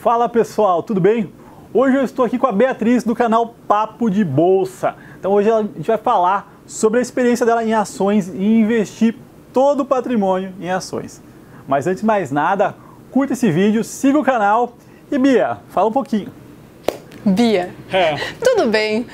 Fala pessoal, tudo bem? Hoje eu estou aqui com a Beatriz do canal Papo de Bolsa. Então hoje a gente vai falar sobre a experiência dela em ações e investir todo o patrimônio em ações. Mas antes de mais nada, curta esse vídeo, siga o canal e Bia, fala um pouquinho. Bia, tudo bem.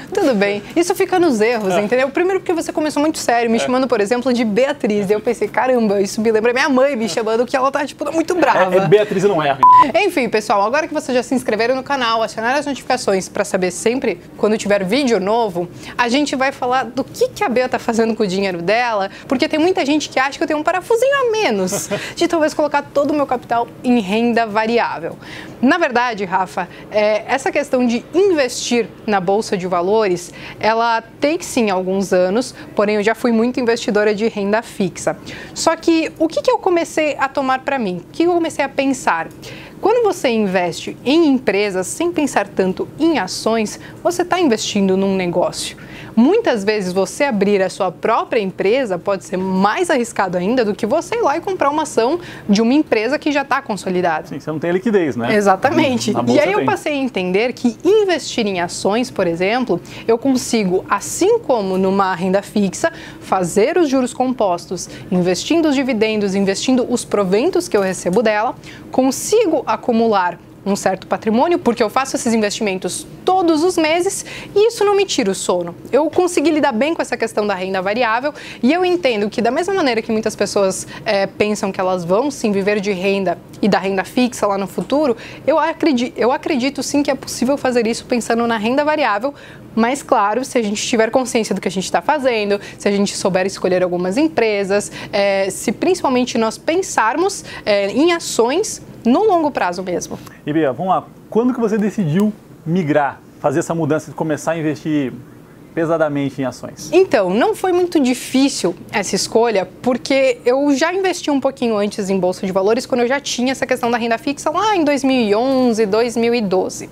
Isso fica nos erros, entendeu? Primeiro porque você começou muito sério, me chamando, por exemplo, de Beatriz. E eu pensei, caramba, isso me lembra minha mãe me chamando, que ela tá, tipo, muito brava. Beatriz não erra. Enfim, pessoal, agora que vocês já se inscreveram no canal, acionaram as notificações para saber sempre quando tiver vídeo novo, a gente vai falar do que a Bea tá fazendo com o dinheiro dela, porque tem muita gente que acha que eu tenho um parafusinho a menos de talvez colocar todo o meu capital em renda variável. Na verdade, Rafa, essa questão de investir na Bolsa de Valores, ela tem sim alguns anos, porém eu já fui muito investidora de renda fixa. Só que o que eu comecei a tomar para mim? O que eu comecei a pensar? Quando você investe em empresas sem pensar tanto em ações, você está investindo num negócio. Muitas vezes você abrir a sua própria empresa pode ser mais arriscado ainda do que você ir lá e comprar uma ação de uma empresa que já está consolidada. Sim, você não tem liquidez, né? Exatamente. E aí eu passei a entender que investir em ações, por exemplo, eu consigo, assim como numa renda fixa, fazer os juros compostos, investindo os dividendos, investindo os proventos que eu recebo dela, consigo acumular um certo patrimônio, porque eu faço esses investimentos todos os meses e isso não me tira o sono. Eu consegui lidar bem com essa questão da renda variável e eu entendo que da mesma maneira que muitas pessoas pensam que elas vão sim viver de renda e da renda fixa lá no futuro, eu acredito sim que é possível fazer isso pensando na renda variável, mas claro, se a gente tiver consciência do que a gente está fazendo, se a gente souber escolher algumas empresas, se principalmente nós pensarmos em ações no longo prazo mesmo. E Bia, vamos lá. Quando que você decidiu migrar, fazer essa mudança de começar a investir pesadamente em ações? Então, não foi muito difícil essa escolha, porque eu já investi um pouquinho antes em Bolsa de Valores, quando eu já tinha essa questão da renda fixa lá em 2011, 2012.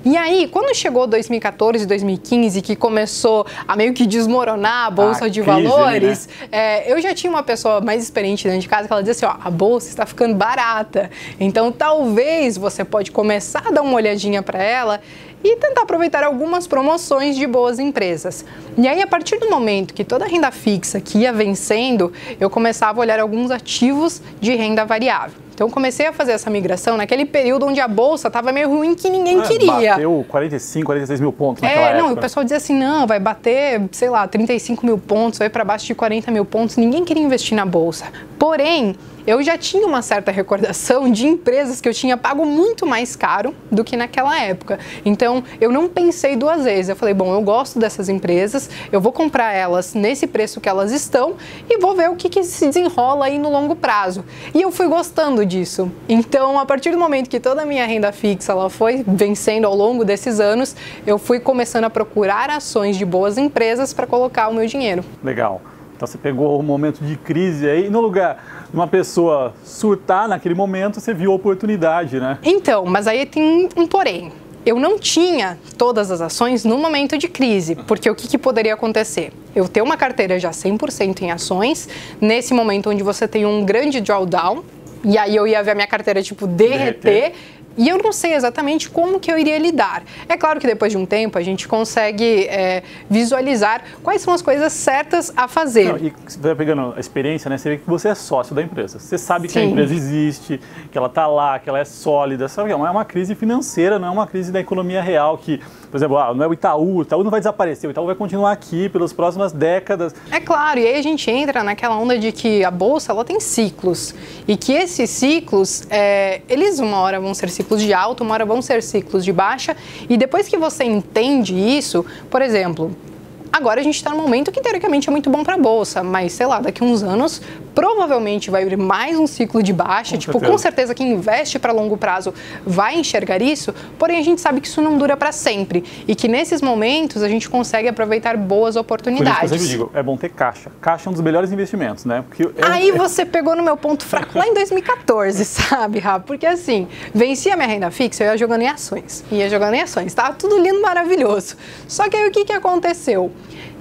E aí, quando chegou 2014, 2015, que começou a meio que desmoronar a Bolsa de Valores, né? Eu já tinha uma pessoa mais experiente dentro de casa que ela dizia assim, ó, a Bolsa está ficando barata, então talvez você pode começar a dar uma olhadinha para ela e tentar aproveitar algumas promoções de boas empresas. E aí, a partir do momento que toda a renda fixa que ia vencendo, eu começava a olhar alguns ativos de renda variável. Então, comecei a fazer essa migração naquele período onde a Bolsa estava meio ruim que ninguém queria. Bateu 45, 46 mil pontos naquela época. Não, o pessoal dizia assim, não, vai bater, sei lá, 35 mil pontos, vai para baixo de 40 mil pontos. Ninguém queria investir na Bolsa. Porém, eu já tinha uma certa recordação de empresas que eu tinha pago muito mais caro do que naquela época. Então, eu não pensei duas vezes. Eu falei, bom, eu gosto dessas empresas, eu vou comprar elas nesse preço que elas estão e vou ver o que se desenrola aí no longo prazo. E eu fui gostando disso. Então, a partir do momento que toda a minha renda fixa ela foi vencendo ao longo desses anos, eu fui começando a procurar ações de boas empresas para colocar o meu dinheiro. Legal. Então você pegou o momento de crise aí, no lugar de uma pessoa surtar naquele momento, você viu a oportunidade, né? Então, mas aí tem um porém. Eu não tinha todas as ações no momento de crise, porque o que poderia acontecer? Eu ter uma carteira já 100% em ações, nesse momento onde você tem um grande drawdown, e aí eu ia ver a minha carteira, tipo, derreter. E eu não sei exatamente como que eu iria lidar. É claro que depois de um tempo a gente consegue visualizar quais são as coisas certas a fazer. Não, e você vai pegando a experiência, né? Você vê que você é sócio da empresa. Você sabe que a empresa existe, que ela está lá, que ela é sólida. Sabe? Não é uma crise financeira, não é uma crise da economia real que, por exemplo, não é o Itaú não vai desaparecer, o Itaú vai continuar aqui pelas próximas décadas. É claro, e aí a gente entra naquela onda de que a Bolsa ela tem ciclos e que esses ciclos, eles uma hora vão ser ciclos de alta, uma hora vão ser ciclos de baixa, e depois que você entende isso, por exemplo, agora a gente está num momento que teoricamente é muito bom para a Bolsa, mas sei lá, daqui a uns anos provavelmente vai abrir mais um ciclo de baixa, com certeza quem investe para longo prazo vai enxergar isso, porém a gente sabe que isso não dura para sempre e que nesses momentos a gente consegue aproveitar boas oportunidades. Por isso que eu sempre digo, é bom ter caixa. Caixa é um dos melhores investimentos, né? Porque aí você pegou no meu ponto fraco lá em 2014, sabe, Rafa? Porque assim, vencia a minha renda fixa, eu ia jogando em ações, tava tudo lindo, maravilhoso. Só que aí o que aconteceu?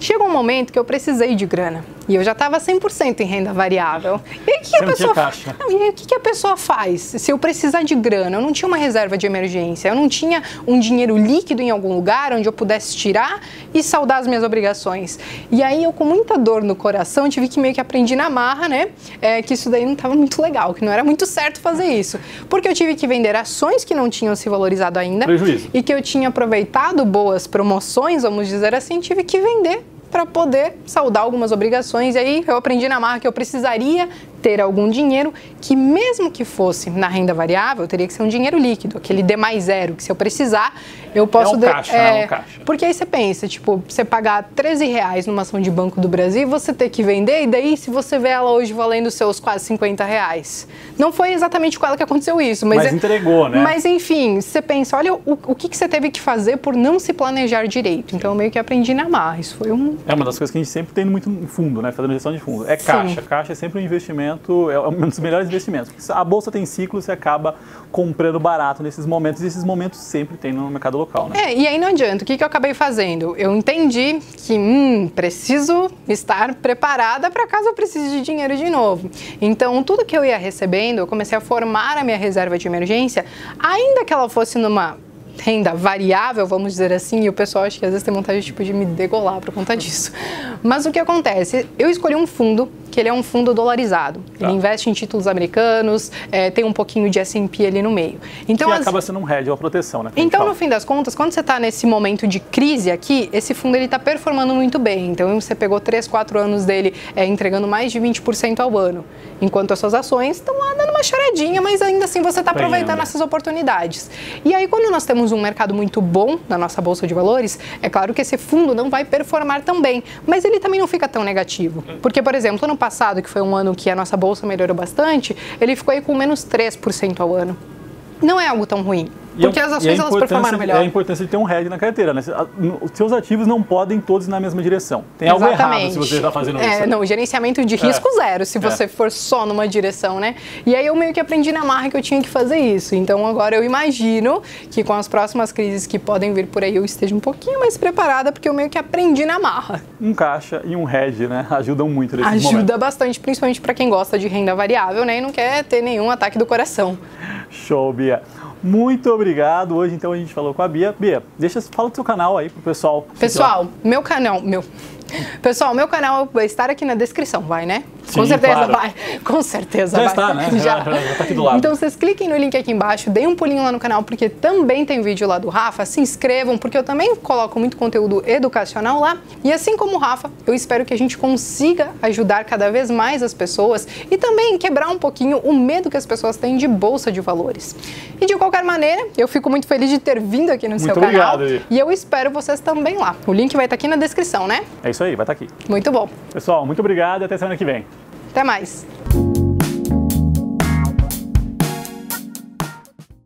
Chegou um momento que eu precisei de grana e eu já estava 100% em renda variável. E aí, o que a pessoa faz se eu precisar de grana? Eu não tinha uma reserva de emergência, eu não tinha um dinheiro líquido em algum lugar onde eu pudesse tirar e saldar as minhas obrigações. E aí eu, com muita dor no coração, tive que meio que aprender na marra, né? Que isso daí não estava muito legal, que não era muito certo fazer isso. Porque eu tive que vender ações que não tinham se valorizado ainda. Prejuízo. E que eu tinha aproveitado boas promoções, vamos dizer assim, tive que vender para poder saldar algumas obrigações. E aí eu aprendi na marra que eu precisaria ter algum dinheiro que, mesmo que fosse na renda variável, teria que ser um dinheiro líquido, aquele D mais zero, que se eu precisar, eu posso... caixa. Porque aí você pensa, tipo, você pagar R$13 numa ação de Banco do Brasil, você ter que vender, e daí se você vê ela hoje valendo seus quase R$50. Não foi exatamente com ela que aconteceu isso, mas entregou, né? Mas enfim, você pensa, olha o que você teve que fazer por não se planejar direito. Então eu meio que aprendi na marra. Isso foi É uma das coisas que a gente sempre tem muito em fundo, né? Fazendo gestão de fundo. É caixa. Sim. Caixa é sempre um investimento, é um dos melhores investimentos. A bolsa tem ciclo, você acaba comprando barato nesses momentos, e esses momentos sempre tem no mercado local, né? E aí não adianta. O que eu acabei fazendo? Eu entendi que preciso estar preparada para caso eu precise de dinheiro de novo. Então, tudo que eu ia recebendo, eu comecei a formar a minha reserva de emergência, ainda que ela fosse numa renda variável, vamos dizer assim, e o pessoal acho que às vezes tem vontade de me degolar por conta disso. Mas o que acontece? Eu escolhi um fundo que ele é um fundo dolarizado. Ele investe em títulos americanos, tem um pouquinho de S&P ali no meio. Então, que acaba sendo um hedge, uma proteção, né? Então, no fim das contas, quando você está nesse momento de crise aqui, esse fundo está performando muito bem. Então, você pegou 3, 4 anos dele entregando mais de 20% ao ano. Enquanto as suas ações estão lá dando uma charadinha, mas ainda assim você está aproveitando essas oportunidades. E aí, quando nós temos um mercado muito bom na nossa Bolsa de Valores, é claro que esse fundo não vai performar tão bem, mas ele também não fica tão negativo. Porque, por exemplo, ano passado, que foi um ano que a nossa Bolsa melhorou bastante, ele ficou aí com menos 3% ao ano. Não é algo tão ruim. Porque as ações elas performaram melhor. É a importância de ter um hedge na carteira, né? Os seus ativos não podem todos ir na mesma direção. Tem algo errado se você está fazendo isso. Não, gerenciamento de risco zero, se você for só numa direção, né? E aí eu meio que aprendi na marra que eu tinha que fazer isso. Então agora eu imagino que com as próximas crises que podem vir por aí eu esteja um pouquinho mais preparada, porque eu meio que aprendi na marra. Um caixa e um hedge, né? Ajudam muito nesse momento. Ajuda bastante, principalmente para quem gosta de renda variável, né? E não quer ter nenhum ataque do coração. Show, Bia. Muito obrigado. Hoje, então, a gente falou com a Bia. Bia, fala do seu canal aí pro pessoal. Pessoal, meu canal vai estar aqui na descrição, vai, né? Sim, com certeza claro. Vai. Com certeza já vai. Está, né? Já tá aqui do lado. Então vocês cliquem no link aqui embaixo, deem um pulinho lá no canal, porque também tem vídeo lá do Rafa. Se inscrevam, porque eu também coloco muito conteúdo educacional lá. E assim como o Rafa, eu espero que a gente consiga ajudar cada vez mais as pessoas e também quebrar um pouquinho o medo que as pessoas têm de bolsa de valores. E de qualquer maneira, eu fico muito feliz de ter vindo aqui no seu canal. Obrigado. E eu espero vocês também lá. O link vai estar aqui na descrição, né? É isso aí, vai estar aqui. Muito bom. Pessoal, muito obrigado e até semana que vem. Até mais.